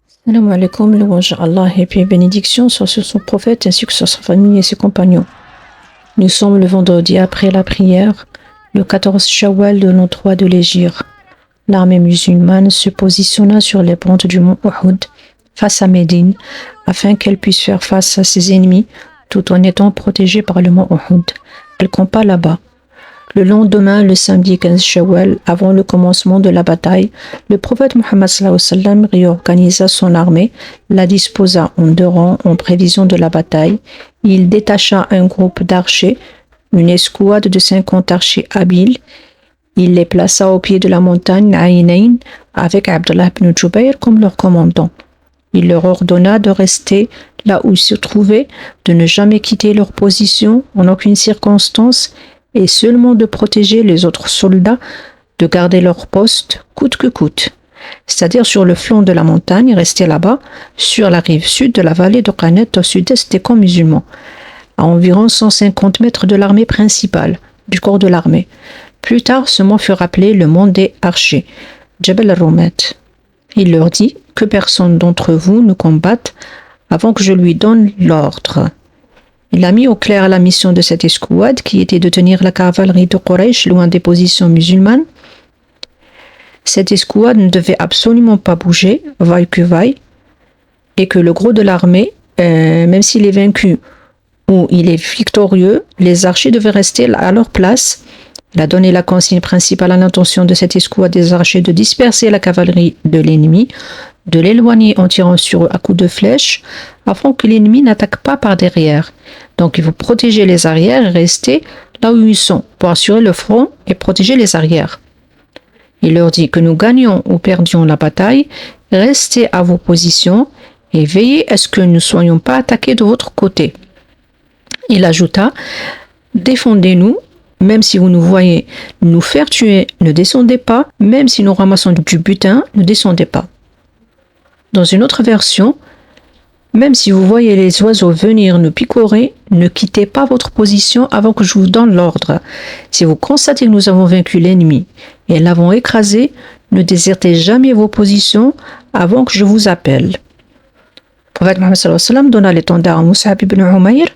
Salam alaikum, louange à Allah et puis bénédiction sur son prophète ainsi que sur sa famille et ses compagnons. Nous sommes le vendredi après la prière, le 14 Shawwal de l'an 3 de l'Hégire. L'armée musulmane se positionna sur les pentes du mont Uhud face à Médine afin qu'elle puisse faire face à ses ennemis tout en étant protégée par le mont Uhud. Elle campa là-bas. Le lendemain, le samedi 15 Shawwal, avant le commencement de la bataille, le prophète Mohammed sallallahu alayhi wa sallam réorganisa son armée, la disposa en 2 rangs en prévision de la bataille. Il détacha un groupe d'archers, une escouade de 50 archers habiles. Il les plaça au pied de la montagne Aïnaïn avec Abdullah ibn Jubayr comme leur commandant. Il leur ordonna de rester là où ils se trouvaient, de ne jamais quitter leur position en aucune circonstance et seulement de protéger les autres soldats, de garder leur poste coûte que coûte. C'est-à-dire sur le flanc de la montagne, rester là-bas, sur la rive sud de la vallée de Qanet au sud-est des camps musulmans, à environ 150 mètres de l'armée principale, du corps de l'armée. Plus tard, ce mont fut appelé le mont des archers, Jabal al-Rumat. Il leur dit que personne d'entre vous ne combatte avant que je lui donne l'ordre. Il a mis au clair la mission de cette escouade qui était de tenir la cavalerie de Quraysh loin des positions musulmanes. Cette escouade ne devait absolument pas bouger, vaille que vaille, et que le gros de l'armée, même s'il est vaincu ou il est victorieux, les archers devaient rester à leur place. Il a donné la consigne principale à l'intention de cette escouade des archers de disperser la cavalerie de l'ennemi, de l'éloigner en tirant sur eux à coups de flèche, afin que l'ennemi n'attaque pas par derrière. Donc il faut protéger les arrières et rester là où ils sont, pour assurer le front et protéger les arrières. Il leur dit que nous gagnions ou perdions la bataille, restez à vos positions et veillez à ce que nous ne soyons pas attaqués de votre côté. Il ajouta, défendez-nous. Même si vous nous voyez nous faire tuer, ne descendez pas. Même si nous ramassons du butin, ne descendez pas. Dans une autre version, même si vous voyez les oiseaux venir nous picorer, ne quittez pas votre position avant que je vous donne l'ordre. Si vous constatez que nous avons vaincu l'ennemi et l'avons écrasé, ne désertez jamais vos positions avant que je vous appelle. Le prophète Mohammed sallallahu alayhi wa sallam donna l'étendard à Mus'ab ibn Umayr.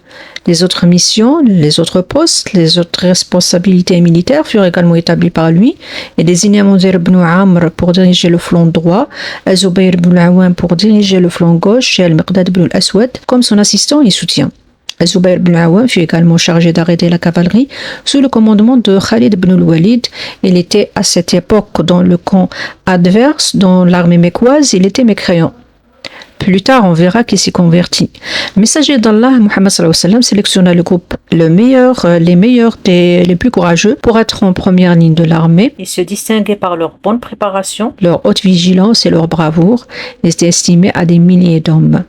Les autres missions, les autres postes, les autres responsabilités militaires furent également établies par lui et désigna Munzir ibn Amr pour diriger le flanc droit, Zubayr ibn Awan pour diriger le flanc gauche et Al-Miqdad ibn al-Aswad comme son assistant et soutien. Zubayr ibn Awan fut également chargé d'arrêter la cavalerie sous le commandement de Khalid ibn al-Walid. Il était à cette époque dans le camp adverse, dans l'armée mécoise, il était mécréant. Plus tard, on verra qu'il s'est converti. Le messager d'Allah, Muhammad sallallahu alayhi wa sallam, sélectionna le groupe les meilleurs les plus courageux pour être en première ligne de l'armée. Ils se distinguaient par leur bonne préparation, leur haute vigilance et leur bravoure. Ils étaient estimés à des milliers d'hommes.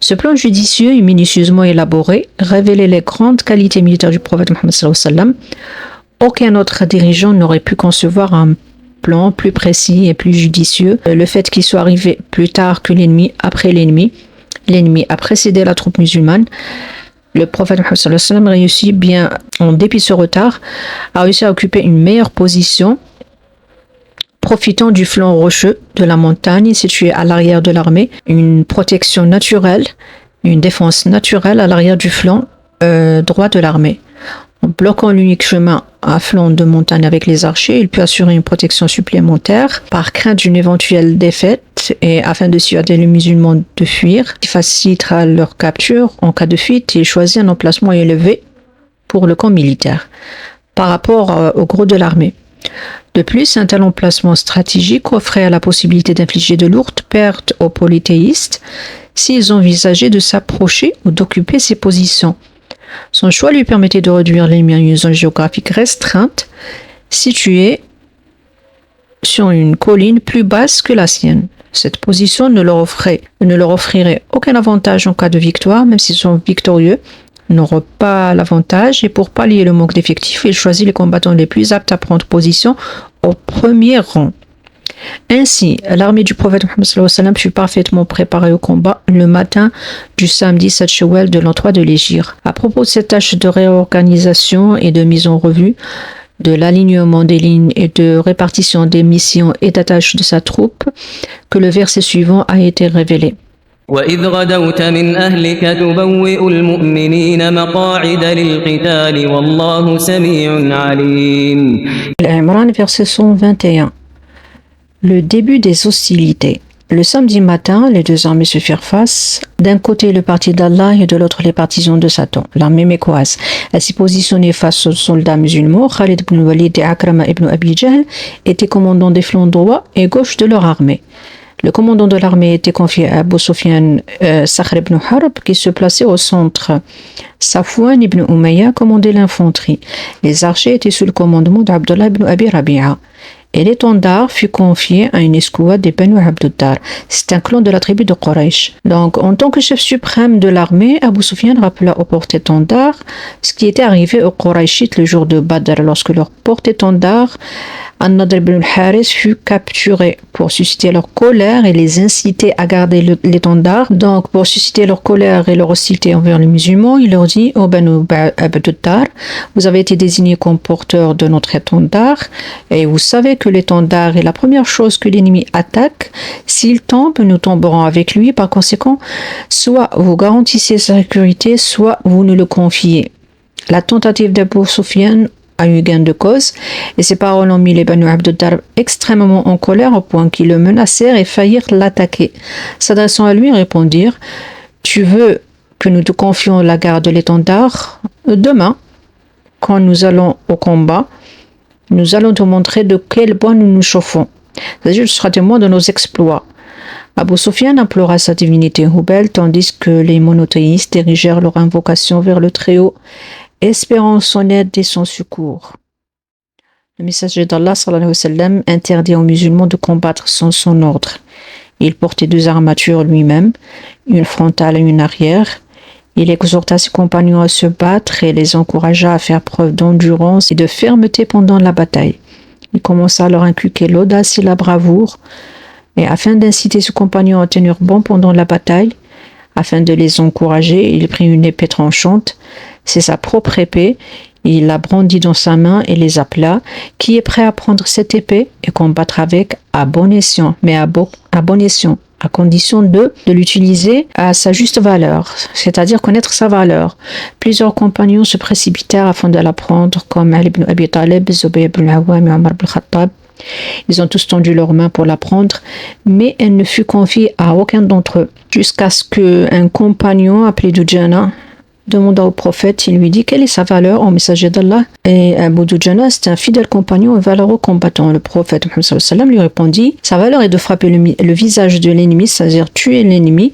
Ce plan judicieux et minutieusement élaboré révélait les grandes qualités militaires du prophète Muhammad sallallahu alayhi wa sallam. Aucun autre dirigeant n'aurait pu concevoir un plan plus précis et plus judicieux. Le fait qu'il soit arrivé plus tard que l'ennemi a précédé la troupe musulmane. Le prophète Mohammed sallallahu alayhi wa sallam réussit bien, en dépit de ce retard, a réussi à occuper une meilleure position, profitant du flanc rocheux de la montagne situé à l'arrière de l'armée, une protection naturelle, une défense naturelle à l'arrière du flanc droit de l'armée. En bloquant l'unique chemin à flanc de montagne avec les archers, il peut assurer une protection supplémentaire par crainte d'une éventuelle défaite et afin de dissuader les musulmans de fuir, qui facilitera leur capture en cas de fuite. Il choisit un emplacement élevé pour le camp militaire par rapport au gros de l'armée. De plus, un tel emplacement stratégique offrait la possibilité d'infliger de lourdes pertes aux polythéistes s'ils envisageaient de s'approcher ou d'occuper ces positions. Son choix lui permettait de réduire l'ennemi à une zone géographique restreinte, située sur une colline plus basse que la sienne. Cette position ne leur offrirait aucun avantage en cas de victoire, même s'ils sont victorieux, n'auront pas l'avantage, et pour pallier le manque d'effectifs, il choisit les combattants les plus aptes à prendre position au premier rang. Ainsi, l'armée du prophète Mohammed sallallahu alayhi wa sallam fut parfaitement préparée au combat le matin du samedi 7 Shawwal de l'an 3 de l'Hégire. À propos de cette tâche de réorganisation et de mise en revue, de l'alignement des lignes et de répartition des missions et d'attache de sa troupe que le verset suivant a été révélé. وَإِذْ غَدَوْتَ مِنْ أَهْلِكَ تُبَوِّئُ الْمُؤْمِنِينَ مَقَاعِدَ لِلْقِتَالِ وَاللَّهُ سَمِيعٌ عَلِيمٌ. Al-Imran, verset 121. Le début des hostilités. Le samedi matin, les deux armées se firent face. D'un côté, le parti d'Allah et de l'autre, les partisans de Satan. L'armée mécoise. Elle s'est positionnée face aux soldats musulmans. Khalid ibn Walid et Akrama ibn Abi Jahl étaient commandants des flancs droit et gauche de leur armée. Le commandant de l'armée était confié à Abu Sufyan Sakhr ibn Harb, qui se plaçait au centre. Safwan ibn Umayya commandait l'infanterie. Les archers étaient sous le commandement d'Abdullah ibn Abi Rabi'a. Et l'étendard fut confié à une escouade des Banu Abduddar. C'est un clan de la tribu de Quraysh. Donc, en tant que chef suprême de l'armée, Abu Sufyan rappela au porte-étendard ce qui était arrivé aux Qurayshites le jour de Badr, lorsque leur porte-étendard An-Nadr ibn al-Haris fut capturé pour susciter leur colère et les inciter à garder l'étendard. Donc, pour susciter leur colère et leur hostilité envers les musulmans, il leur dit: Ô Banu Abduddar, vous avez été désignés comme porteurs de notre étendard et vous savez que l'étendard est la première chose que l'ennemi attaque. S'il tombe, nous tomberons avec lui. Par conséquent, soit vous garantissez sa sécurité, soit vous nous le confiez. La tentative d'Abu Sufyan a eu gain de cause, et ces paroles ont mis les Banu Abduddar extrêmement en colère au point qu'ils le menacèrent et faillirent l'attaquer. S'adressant à lui, ils répondirent: Tu veux que nous te confions la garde de l'étendard? Demain, quand nous allons au combat, nous allons te montrer de quel bois nous nous chauffons. C'est-à-dire, tu seras témoin de nos exploits. Abu Sufyan implora sa divinité Hubal, tandis que les monothéistes dirigèrent leur invocation vers le Très-Haut, espérant son aide et son secours. Le messager d'Allah sallallahu alayhi wa sallam interdit aux musulmans de combattre sans son ordre. Il portait deux armatures lui-même, une frontale et une arrière. Il exhorta ses compagnons à se battre et les encouragea à faire preuve d'endurance et de fermeté pendant la bataille. Il commença à leur inculquer l'audace et la bravoure, et afin d'inciter ses compagnons à tenir bon pendant la bataille, afin de les encourager, il prit une épée tranchante. C'est sa propre épée. Il la brandit dans sa main et les appela: Qui est prêt à prendre cette épée et combattre avec à bon escient, mais à bon escient, à condition de l'utiliser à sa juste valeur, c'est-à-dire connaître sa valeur. Plusieurs compagnons se précipitèrent afin de la prendre, comme Ali ibn Abi Talib, Zubayr ibn al-Awwam et Omar ibn al-Khattab. Ils ont tous tendu leurs mains pour la prendre, mais elle ne fut confiée à aucun d'entre eux, jusqu'à ce qu'un compagnon appelé Dujana demanda au prophète. Il lui dit: Quelle est sa valeur, ô messager d'Allah? Et Abu Dujana, c'est un fidèle compagnon et valeureux combattant. Le prophète Muhammad sallallahu alayhi wa sallam lui répondit: Sa valeur est de frapper le visage de l'ennemi, c'est-à-dire tuer l'ennemi,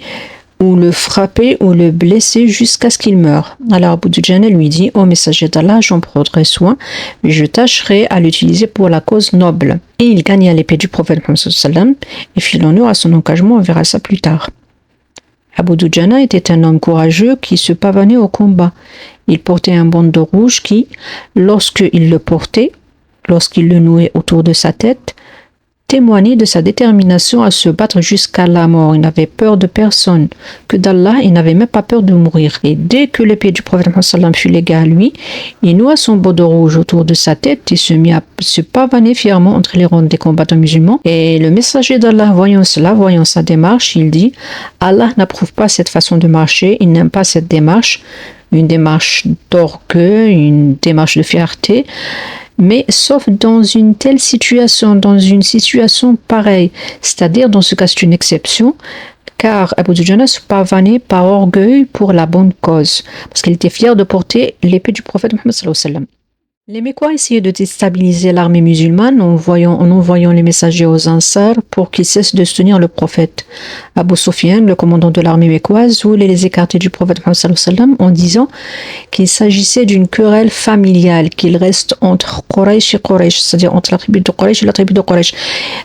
ou le frapper ou le blesser jusqu'à ce qu'il meure. Alors Abu Dujana lui dit: Ô messager d'Allah, j'en prendrai soin, mais je tâcherai à l'utiliser pour la cause noble. Et il gagna l'épée du prophète Muhammad sallallahu alayhi wa sallam et fit l'honneur à son engagement. On verra ça plus tard. Abu Dujana était un homme courageux qui se pavanait au combat. Il portait un bandeau rouge qui, lorsqu'il le nouait autour de sa tête, témoignait de sa détermination à se battre jusqu'à la mort. Il n'avait peur de personne, que d'Allah. Il n'avait même pas peur de mourir. Et dès que l'épée du prophète Muhammad fut légale à lui, il noua son bandeau rouge autour de sa tête et se mit à se pavaner fièrement entre les rangs des combattants musulmans. Et le messager d'Allah, voyant cela, voyant sa démarche, il dit: Allah n'approuve pas cette façon de marcher, il n'aime pas cette démarche, une démarche d'orgueil, une démarche de fierté. Mais sauf dans une telle situation, dans une situation pareille, c'est-à-dire dans ce cas c'est une exception, car Abu Dujana se pavanait par orgueil pour la bonne cause, parce qu'il était fier de porter l'épée du prophète Muhammad sallallahu alayhi wa sallam. Les Mécois essayaient de déstabiliser l'armée musulmane en envoyant les messagers aux Ansar pour qu'ils cessent de soutenir le prophète. Abu Sufyan, le commandant de l'armée mécoise, voulait les écarter du prophète Muhammad sallallahu alayhi wa sallam en disant qu'il s'agissait d'une querelle familiale, qu'il reste entre Quraysh et Quraysh, c'est-à-dire entre la tribu de Quraysh et la tribu de Quraysh.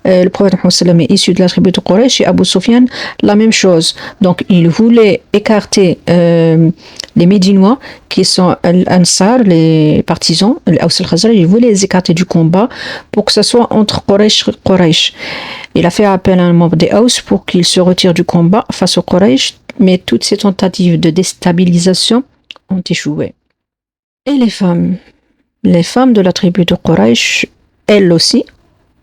Le prophète Muhammad sallallahu alayhi wa sallam est issu de la tribu de Quraysh et Abu Sufyan, la même chose. Donc il voulait écarter les Médinois qui sont Ansar, les partisans, les Aws al-Khazraj, il voulait les écarter du combat pour que ce soit entre Quraysh et Quraysh. Il a fait appel à un membre des Aws pour qu'il se retire du combat face aux Quraysh, mais toutes ces tentatives de déstabilisation ont échoué. Et les femmes? Les femmes de la tribu de Quraysh, elles aussi,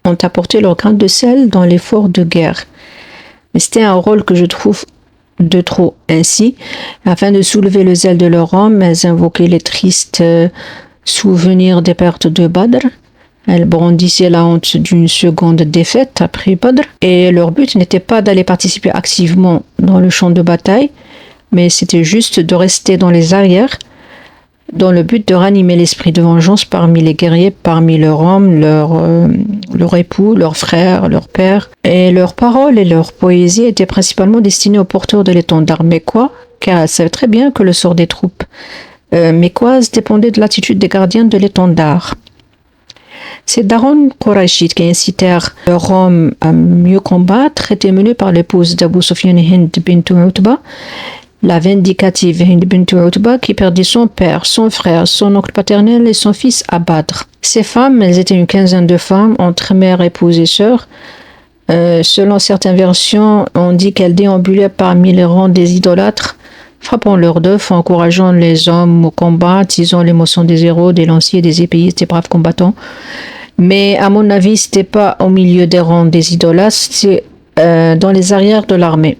ont apporté leur grain de sel dans l'effort de guerre. Mais c'était un rôle que je trouve de trop. Ainsi, afin de soulever le zèle de leur homme, elles invoquaient les tristes souvenirs des pertes de Badr. Elles brandissaient la honte d'une seconde défaite après Badr. Et leur but n'était pas d'aller participer activement dans le champ de bataille, mais c'était juste de rester dans les arrières, dans le but de ranimer l'esprit de vengeance parmi les guerriers, parmi leurs hommes, leur époux, leurs frères, leurs pères. Et leurs paroles et leurs poésies étaient principalement destinées aux porteurs de l'étendard mécois, car elles savaient très bien que le sort des troupes mécoises dépendait de l'attitude des gardiens de l'étendard. Ces darons Qurayshites qui incitèrent leurs hommes à mieux combattre étaient menés par l'épouse d'Abu Sufyan, Hind bint Utba, la vindicative Hind bint Utba, qui perdit son père, son frère, son oncle paternel et son fils à Badr. Ces femmes, elles étaient une quinzaine de femmes, entre mères, épouses et sœurs. Selon certaines versions, on dit qu'elles déambulaient parmi les rangs des idolâtres, frappant leurs d'œufs, encourageant les hommes au combat, attisant l'émotion des héros, des lanciers, des épéistes, des braves combattants. Mais à mon avis, c'était pas au milieu des rangs des idolâtres, c'était dans les arrières de l'armée.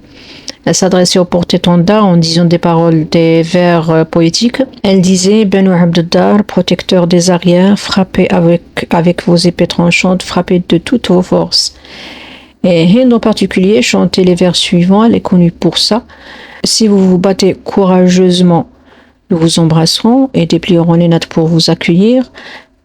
Elle s'adressait au porte-étendard en disant des paroles, des vers poétiques. Elle disait: Banu Abd-Dar, protecteur des arrières, frappez avec vos épées tranchantes, frappez de toutes vos forces. Et Hind en particulier chantait les vers suivants, elle est connue pour ça. Si vous vous battez courageusement, nous vous embrasserons et déplierons les nattes pour vous accueillir.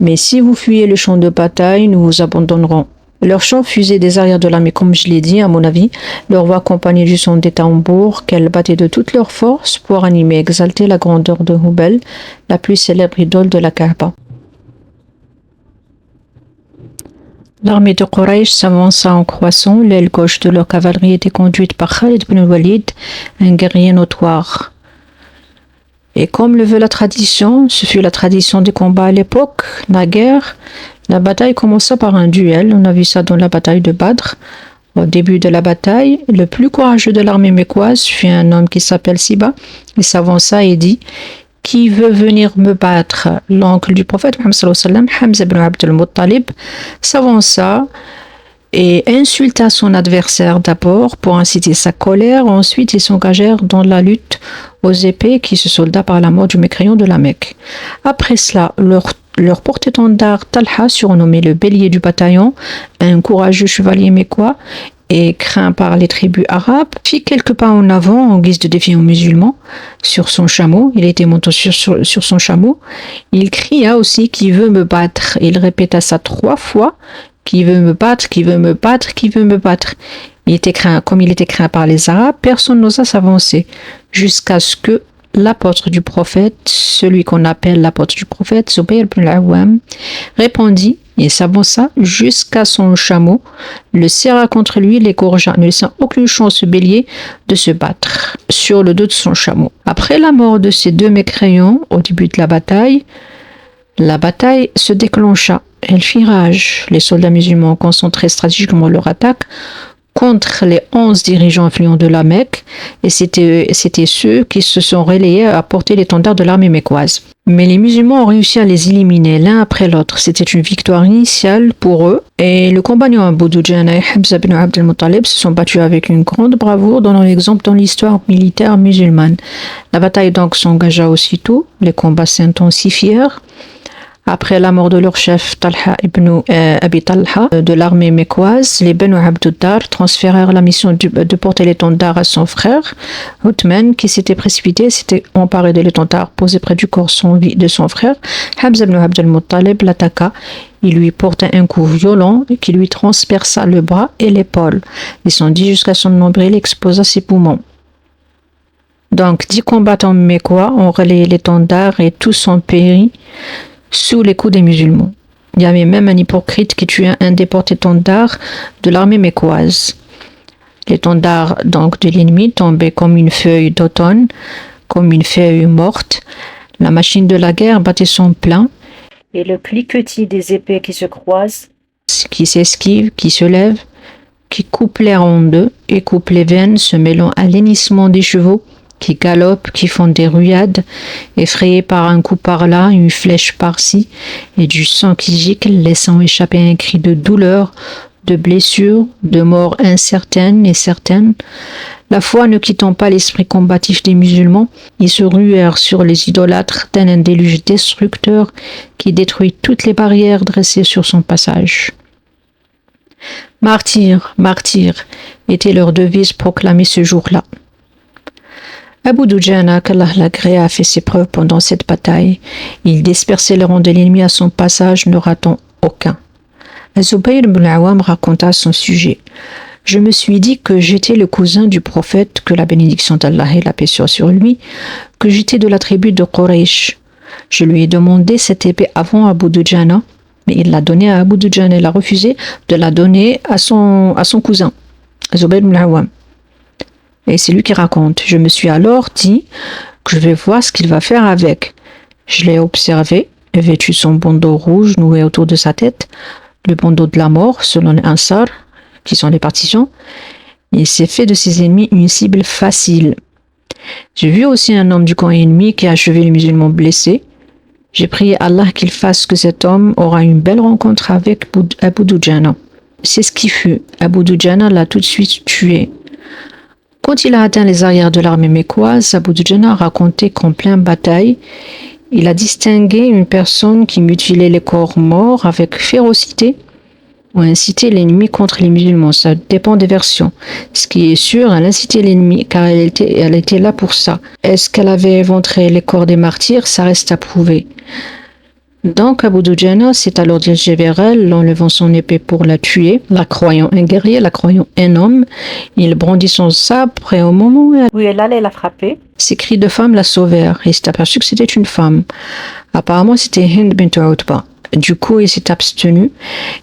Mais si vous fuyez le champ de bataille, nous vous abandonnerons. Leur chant fusait des arrières de l'armée, comme je l'ai dit, à mon avis. Leur voix accompagnée du son des tambours qu'elles battaient de toutes leurs forces pour animer et exalter la grandeur de Hubal, la plus célèbre idole de la Kaaba. L'armée de Quraysh s'avança en croissant. L'aile gauche de leur cavalerie était conduite par Khalid ibn Walid, un guerrier notoire. Et comme le veut la tradition, ce fut la tradition des combats à l'époque, naguère, la bataille commença par un duel. On a vu ça dans la bataille de Badr. Au début de la bataille, le plus courageux de l'armée mécoise fut un homme qui s'appelle Siba. Il s'avança et dit: Qui veut venir me battre? L'oncle du prophète Muhammad sallallahu alayhi wa sallam, Hamza ibn Abd al-Muttalib, s'avança et insulta son adversaire d'abord pour inciter sa colère. Ensuite, ils s'engagèrent dans la lutte aux épées qui se solda par la mort du mécréant de la Mecque. Après cela, leur porte-étendard Talha, surnommé le bélier du bataillon, un courageux chevalier mécois et craint par les tribus arabes, fit quelques pas en avant en guise de défi aux musulmans sur son chameau. Il était monté sur son chameau. Il cria aussi: Qui veut me battre? Il répéta ça 3 fois: Qui veut me battre? Qui veut me battre? Qui veut me battre? Comme il était craint par les Arabes, personne n'osa s'avancer jusqu'à ce que l'apôtre du prophète, celui qu'on appelle l'apôtre du prophète, Zubayr ibn al-Awwam, répondit et s'avança jusqu'à son chameau, le serra contre lui, l'égorgea, ne laissant aucune chance au bélier de se battre sur le dos de son chameau. Après la mort de ces 2 mécréants au début de la bataille se déclencha. Elle fit rage. Les soldats musulmans concentraient stratégiquement leur attaque contre les 11 dirigeants influents de la Mecque, et c'était ceux qui se sont relayés à porter l'étendard de l'armée mécoise. Mais les musulmans ont réussi à les éliminer l'un après l'autre. C'était une victoire initiale pour eux, et le compagnon Abu Dujana et Hamza ibn Abd al-Muttalib se sont battus avec une grande bravoure, donnant l'exemple dans l'histoire militaire musulmane. La bataille donc s'engagea aussitôt, les combats s'intensifièrent. Après la mort de leur chef Talha ibn Abi Talha de l'armée mécoise, les Banu Abd-Dar transférèrent la mission de porter l'étendard à son frère. Uthman, qui s'était précipité, s'était emparé de l'étendard posé près du corps de son frère. Hamza ibn Abd al-Muttalib l'attaqua. Il lui porta un coup violent qui lui transperça le bras et l'épaule. Descendit jusqu'à son nombril et exposa ses poumons. Donc, 10 combattants mécois ont relayé l'étendard et tous ont péri sous les coups des musulmans. Il y avait même un hypocrite qui tua un des porte-étendards de l'armée mécoise. L'étendard donc de l'ennemi tombait comme une feuille d'automne, comme une feuille morte. La machine de la guerre battait son plein, et le cliquetis des épées qui se croisent, qui s'esquivent, qui se lèvent, qui coupent l'air en deux et coupent les veines, se mêlant à l'hennissement des chevaux, qui galopent, qui font des ruades, effrayés par un coup par-là, une flèche par-ci, et du sang qui gicle, laissant échapper un cri de douleur, de blessure, de mort incertaine et certaine. La foi ne quittant pas l'esprit combatif des musulmans, ils se ruèrent sur les idolâtres tel un déluge destructeur qui détruit toutes les barrières dressées sur son passage. Martyr, martyr, était leur devise proclamée ce jour-là. Abu Dujana, qu'Allah l'agrée, a fait ses preuves pendant cette bataille. Il dispersait les rangs de l'ennemi à son passage, ne ratant aucun. Az-Zubayr ibn al-Awwam raconta à son sujet. Je me suis dit que j'étais le cousin du prophète, que la bénédiction d'Allah et la paix soit sur lui, que j'étais de la tribu de Quraysh. Je lui ai demandé cette épée avant Abu Dujana, mais il l'a donnée à Abu Dujana. Il a refusé de la donner à son cousin, Az-Zubayr ibn al-Awwam. Et c'est lui qui raconte. Je me suis alors dit que je vais voir ce qu'il va faire avec. Je l'ai observé, vêtu son bandeau rouge noué autour de sa tête, le bandeau de la mort, selon les Ansar, qui sont les partisans. Il s'est fait de ses ennemis une cible facile. J'ai vu aussi un homme du camp ennemi qui a achevé les musulmans blessés. J'ai prié Allah qu'il fasse que cet homme aura une belle rencontre avec Abu Dujana. C'est ce qui fut. Abu Dujana l'a tout de suite tué. Quand il a atteint les arrières de l'armée mécoise, Abu Dujana a raconté qu'en pleine bataille, il a distingué une personne qui mutilait les corps morts avec férocité ou incitait l'ennemi contre les musulmans. Ça dépend des versions. Ce qui est sûr, elle incitait l'ennemi car elle était là pour ça. Est-ce qu'elle avait éventré les corps des martyrs? Ça reste à prouver. Donc Abu Dujana s'est alors dirigé vers elle, enlevant son épée pour la tuer, la croyant un guerrier, la croyant un homme. Il brandit son sabre et au moment où elle allait la frapper, ses cris de femme la sauvèrent. Il s'est aperçu que c'était une femme. Apparemment c'était Hind bint Utba. Du coup il s'est abstenu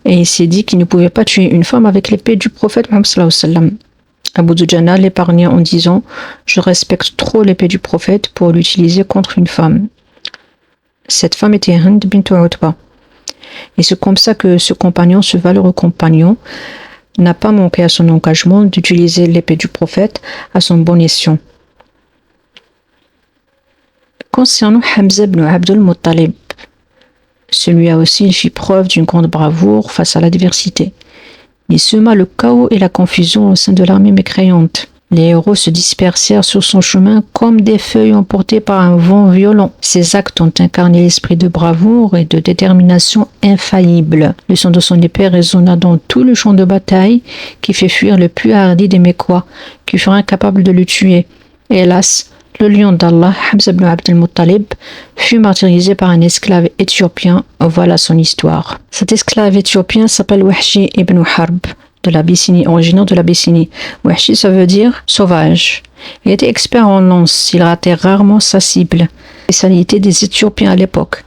et il s'est dit qu'il ne pouvait pas tuer une femme avec l'épée du prophète Muhammad sallallahu alayhi wa sallam. Abu Dujana l'épargnait en disant « Je respecte trop l'épée du prophète pour l'utiliser contre une femme ». Cette femme était Hind bint Utba. Et c'est comme ça que ce compagnon, ce valeureux compagnon, n'a pas manqué à son engagement d'utiliser l'épée du prophète à son bon escient. Concernant Hamza ibn Abdul Muttalib, celui-là aussi il fit preuve d'une grande bravoure face à l'adversité. Il sema le chaos et la confusion au sein de l'armée mécréante. Les héros se dispersèrent sur son chemin comme des feuilles emportées par un vent violent. Ces actes ont incarné l'esprit de bravoure et de détermination infaillible. Le son de son épée résonna dans tout le champ de bataille qui fit fuir le plus hardi des Mécois, qui furent incapables de le tuer. Et hélas, le lion d'Allah, Hamza ibn Abd al-Muttalib, fut martyrisé par un esclave éthiopien. Voilà son histoire. Cet esclave éthiopien s'appelle Wahshi ibn Harb, de l'Abyssinie, originaire de l'Abyssinie. Wahshi, ça veut dire sauvage. Il était expert en lance, il ratait rarement sa cible. Spécialité des Éthiopiens à l'époque.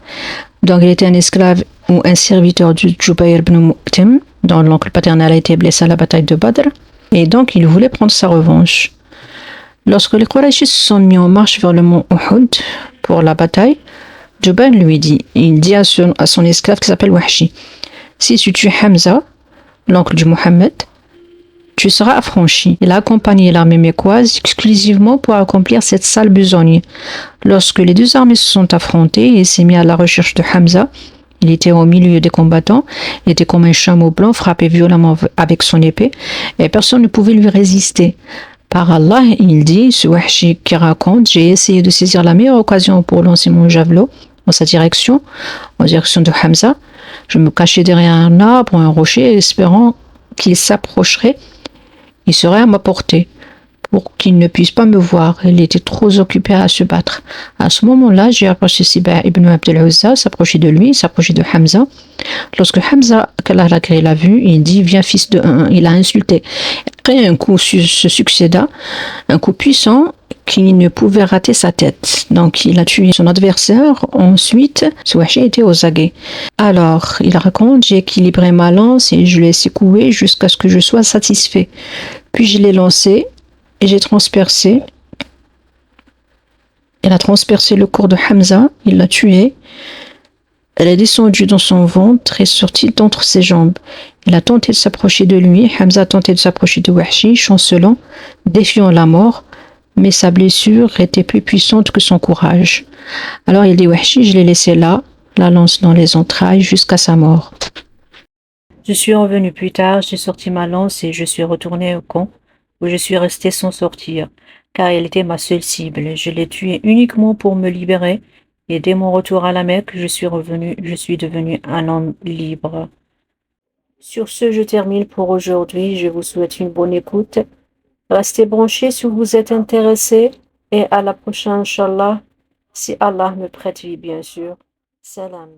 Donc il était un esclave ou un serviteur du Jubayr ibn Mu'tim, dont l'oncle paternel a été blessé à la bataille de Badr, et donc il voulait prendre sa revanche. Lorsque les Qurayshis se sont mis en marche vers le mont Uhud pour la bataille, Jubayr lui dit à son esclave qui s'appelle Wahshi, si tu tues Hamza, l'oncle du Mohammed, tu seras affranchi. Il a accompagné l'armée mécoise exclusivement pour accomplir cette sale besogne. Lorsque les deux armées se sont affrontées, il s'est mis à la recherche de Hamza. Il était au milieu des combattants, il était comme un chameau blanc frappé violemment avec son épée, et personne ne pouvait lui résister. Par Allah, il dit, ce Wahshi qui raconte, j'ai essayé de saisir la meilleure occasion pour lancer mon javelot en direction de Hamza. Je me cachais derrière un arbre ou un rocher, espérant qu'il s'approcherait. Il serait à ma portée, pour qu'il ne puisse pas me voir. Il était trop occupé à se battre. À ce moment-là, j'ai approché Siba ibn Abd al-Uzza, s'approcher de lui, s'approcher de Hamza. Lorsque Hamza, qu'Allah l'a vu, il dit, viens fils de un. Il a insulté. Après, un coup se succéda, un coup puissant, qui ne pouvait rater sa tête. Donc, il a tué son adversaire. Ensuite, ce Wahshi était aux aguets. Alors, il raconte, j'ai équilibré ma lance et je l'ai secouée jusqu'à ce que je sois satisfait. Puis, je l'ai lancé et j'ai transpercé. Elle a transpercé le corps de Hamza. Il l'a tué. Elle est descendue dans son ventre et sortie d'entre ses jambes. Il a tenté de s'approcher de lui. Hamza a tenté de s'approcher de Wahshi, chancelant, défiant la mort. mais sa blessure était plus puissante que son courage. Alors il dit Wahshi, je l'ai laissé là, la lance dans les entrailles jusqu'à sa mort. Je suis revenu plus tard, j'ai sorti ma lance et je suis retourné au camp où je suis resté sans sortir, car elle était ma seule cible. Je l'ai tuée uniquement pour me libérer et dès mon retour à la Mecque, je suis devenu un homme libre. Sur ce, je termine pour aujourd'hui. Je vous souhaite une bonne écoute. Restez branchés si vous êtes intéressés et à la prochaine, Inch'Allah, si Allah me prête vie, bien sûr. Salam.